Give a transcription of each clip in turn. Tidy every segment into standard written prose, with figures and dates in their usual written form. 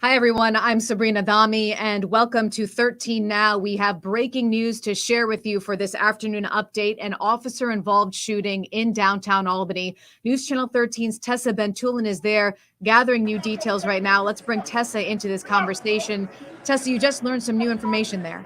Hi, everyone. I'm Sabrina Dami, and welcome to 13 Now. We have breaking news to share with you for this afternoon update. An officer-involved shooting in downtown Albany. News Channel 13's Tessa Bentulin is there gathering new details right now. Let's bring Tessa into this conversation. Tessa, you just learned some new information there.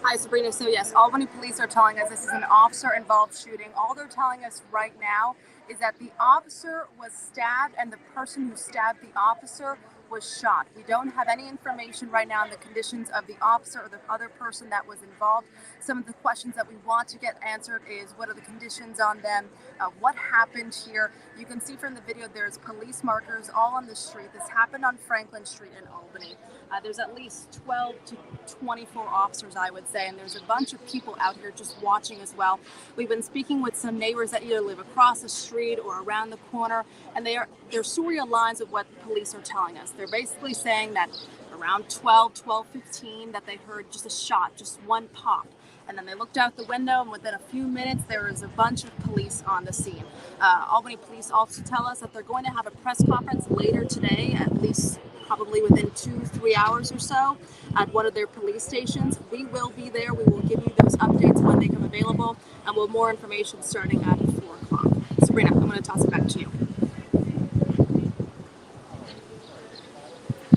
Hi, Sabrina. So yes, Albany police are telling us this is an officer-involved shooting. All they're telling us right now is that the officer was stabbed and the person who stabbed the officer was shot. We don't have any information right now on the conditions of the officer or the other person that was involved. Some of the questions that we want to get answered is what are the conditions on them? What happened here? You can see from the video there's police markers all on the street. This happened on Franklin Street in Albany. There's at least 12 to 24 officers, I would say, and there's a bunch of people out here just watching as well. We've been speaking with some neighbors that either live across the street or around the corner, and they're surreal lines of what the police are telling us. They're basically saying that around 12:15, that they heard just a shot, just one pop. And then they looked out the window, and within a few minutes, there was a bunch of police on the scene. Albany police also tell us that they're going to have a press conference later today, at least probably within 2-3 hours or so, at one of their police stations. We will be there. We will give you those updates when they come available, and we'll have more information starting at 4 o'clock. Sabrina, I'm going to toss it back to you.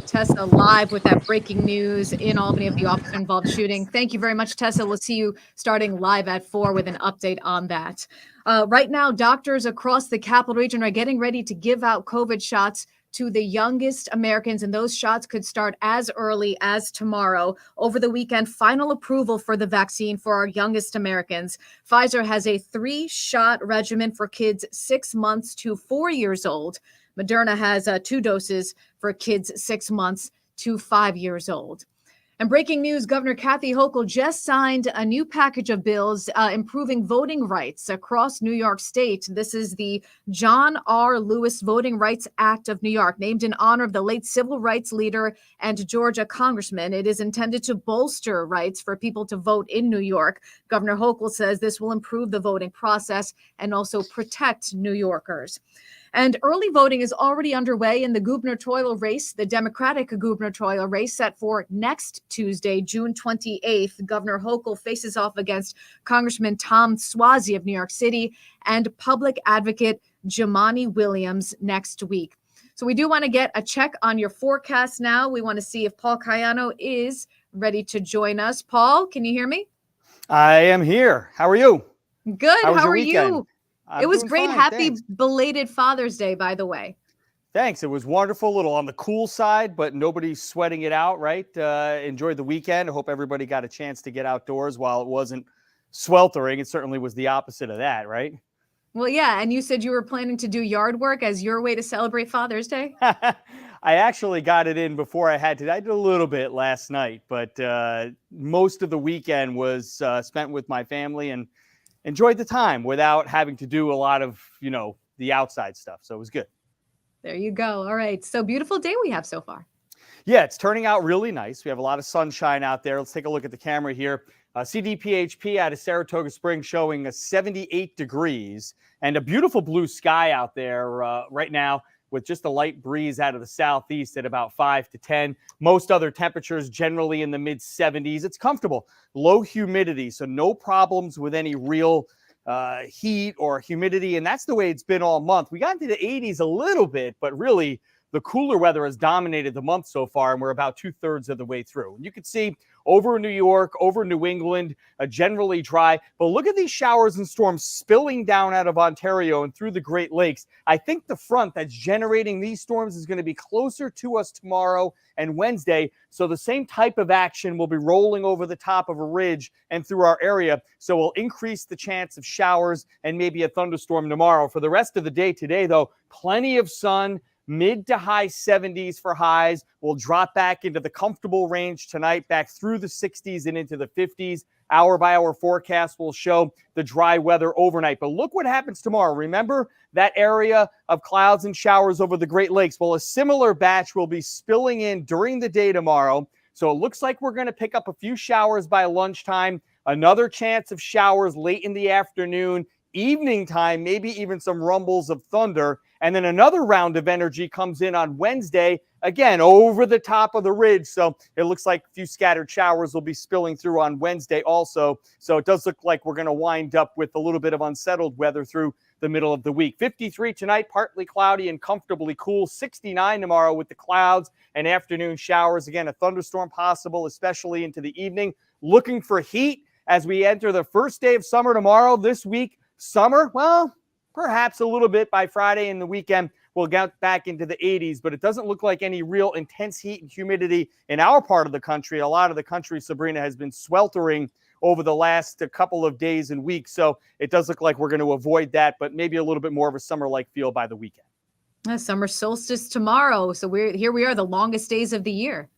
Tessa live with that breaking news in Albany of the officer-involved shooting. Thank you very much, Tessa. We'll see you starting live at 4 with an update on that. Right now, doctors across the capital region are getting ready to give out COVID shots to the youngest Americans, and those shots could start as early as tomorrow. Over the weekend, final approval for the vaccine for our youngest Americans. Pfizer has a 3-shot regimen for kids 6 months to 4 years old. Moderna has 2 doses for kids 6 months to 5 years old. And breaking news, Governor Kathy Hochul just signed a new package of bills improving voting rights across New York State. This is the John R. Lewis Voting Rights Act of New York, named in honor of the late civil rights leader and Georgia congressman. It is intended to bolster rights for people to vote in New York. Governor Hochul says this will improve the voting process and also protect New Yorkers. And early voting is already underway in the gubernatorial race, the Democratic gubernatorial race set for next Tuesday, June 28th. Governor Hochul faces off against Congressman Tom Suozzi of New York City and public advocate Jumaane Williams next week. So we do want to get a check on your forecast now. We want to see if Paul Cayano is ready to join us. Paul, can you hear me? I am here. How are you? Good. How are you? It was great. Fine, Happy thanks. belated Father's Day, by the way. Thanks. It was wonderful. A little on the cool side, but nobody's sweating it out, right? Enjoyed the weekend. I hope everybody got a chance to get outdoors while it wasn't sweltering. It certainly was the opposite of that, right? Well, yeah. And you said you were planning to do yard work as your way to celebrate Father's Day? I actually got it in before I had to. I did a little bit last night, but most of the weekend was spent with my family and enjoyed the time without having to do a lot of, the outside stuff. So it was good. There you go. All right. So beautiful day we have so far. Yeah, it's turning out really nice. We have a lot of sunshine out there. Let's take a look at the camera here. CDPHP out of Saratoga Springs showing 78 degrees and a beautiful blue sky out there right now, with just a light breeze out of the southeast at about 5 to 10. Most other temperatures generally in the mid 70s. It's comfortable. Low humidity, so no problems with any real heat or humidity. And that's the way it's been all month. We got into the 80s a little bit, but really the cooler weather has dominated the month so far, and we're about 2/3 of the way through. And you can see over New York, over New England, generally dry. But look at these showers and storms spilling down out of Ontario and through the Great Lakes. I think the front that's generating these storms is going to be closer to us tomorrow and Wednesday. So the same type of action will be rolling over the top of a ridge and through our area. So we'll increase the chance of showers and maybe a thunderstorm tomorrow. For the rest of the day today, though, plenty of sun. Mid to high 70s for highs. We'll drop back into the comfortable range tonight, back through the 60s and into the 50s. Hour by hour forecast will show the dry weather overnight. But look what happens tomorrow. Remember that area of clouds and showers over the Great Lakes? Well, a similar batch will be spilling in during the day tomorrow. So it looks like we're going to pick up a few showers by lunchtime. Another chance of showers late in the afternoon. Evening time, maybe even some rumbles of thunder. And then another round of energy comes in on Wednesday, again, over the top of the ridge. So it looks like a few scattered showers will be spilling through on Wednesday also. So it does look like we're going to wind up with a little bit of unsettled weather through the middle of the week. 53 tonight, partly cloudy and comfortably cool. 69 tomorrow with the clouds and afternoon showers. Again, a thunderstorm possible, especially into the evening. Looking for heat as we enter the first day of summer tomorrow. This week, summer, well, perhaps a little bit by Friday and the weekend. We'll get back into the 80s, but it doesn't look like any real intense heat and humidity in our part of the country. A lot of the country, Sabrina, has been sweltering over the last couple of days and weeks. So it does look like we're going to avoid that, but maybe a little bit more of a summer-like feel by the weekend. Summer solstice tomorrow. So we are, the longest days of the year.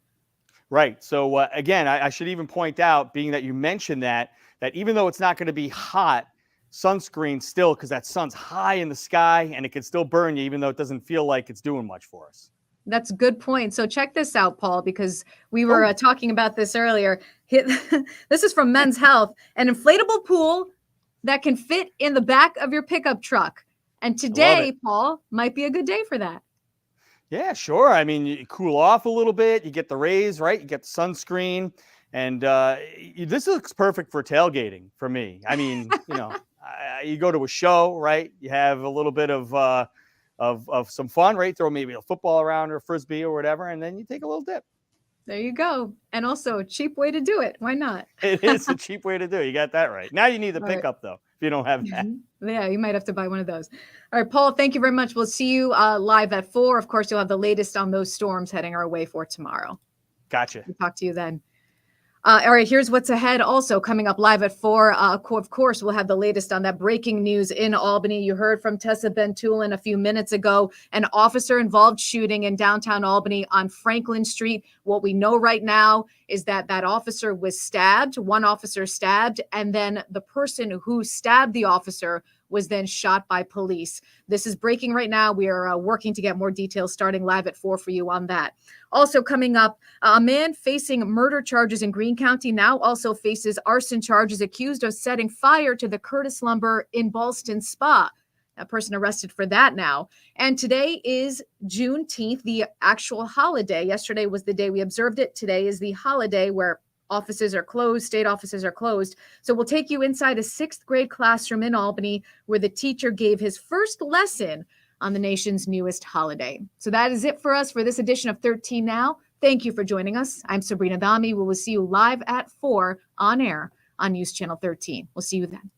Right. So again, I should even point out, being that you mentioned that even though it's not going to be hot, sunscreen still, because that sun's high in the sky and it can still burn you, even though it doesn't feel like it's doing much for us. That's a good point. So check this out, Paul, because we were talking about this earlier. This is from Men's Health, an inflatable pool that can fit in the back of your pickup truck. And today, Paul, might be a good day for that. Yeah, sure. I mean, you cool off a little bit. You get the rays, right? You get the sunscreen. And this looks perfect for tailgating for me. I mean, you go to a show, right? You have a little bit of some fun, right? Throw maybe a football around or a Frisbee or whatever, and then you take a little dip. There you go. And also a cheap way to do it. Why not? It is a cheap way to do it. You got that right. Now you need the pickup, though, if you don't have that. Yeah, you might have to buy one of those. All right, Paul, thank you very much. We'll see you live at 4. Of course, you'll have the latest on those storms heading our way for tomorrow. Gotcha. We'll talk to you then. All right, here's what's ahead. Also coming up live at 4, of course, we'll have the latest on that breaking news in Albany. You heard from Tessa Bentulin a few minutes ago, an officer-involved shooting in downtown Albany on Franklin Street. What we know right now is that officer was stabbed, one officer stabbed, and then the person who stabbed the officer was then shot by police. This is breaking right now. We are working to get more details starting live at 4 for you on that. Also coming up, a man facing murder charges in Greene County now also faces arson charges, accused of setting fire to the Curtis Lumber in Ballston Spa. That person arrested for that now. And today is Juneteenth, the actual holiday. Yesterday was the day we observed it. Today is the holiday where offices are closed, state offices are closed. So we'll take you inside a 6th grade classroom in Albany where the teacher gave his first lesson on the nation's newest holiday. So that is it for us for this edition of 13 Now. Thank you for joining us. I'm Sabrina Dami. We will see you live at 4 on air on News Channel 13. We'll see you then.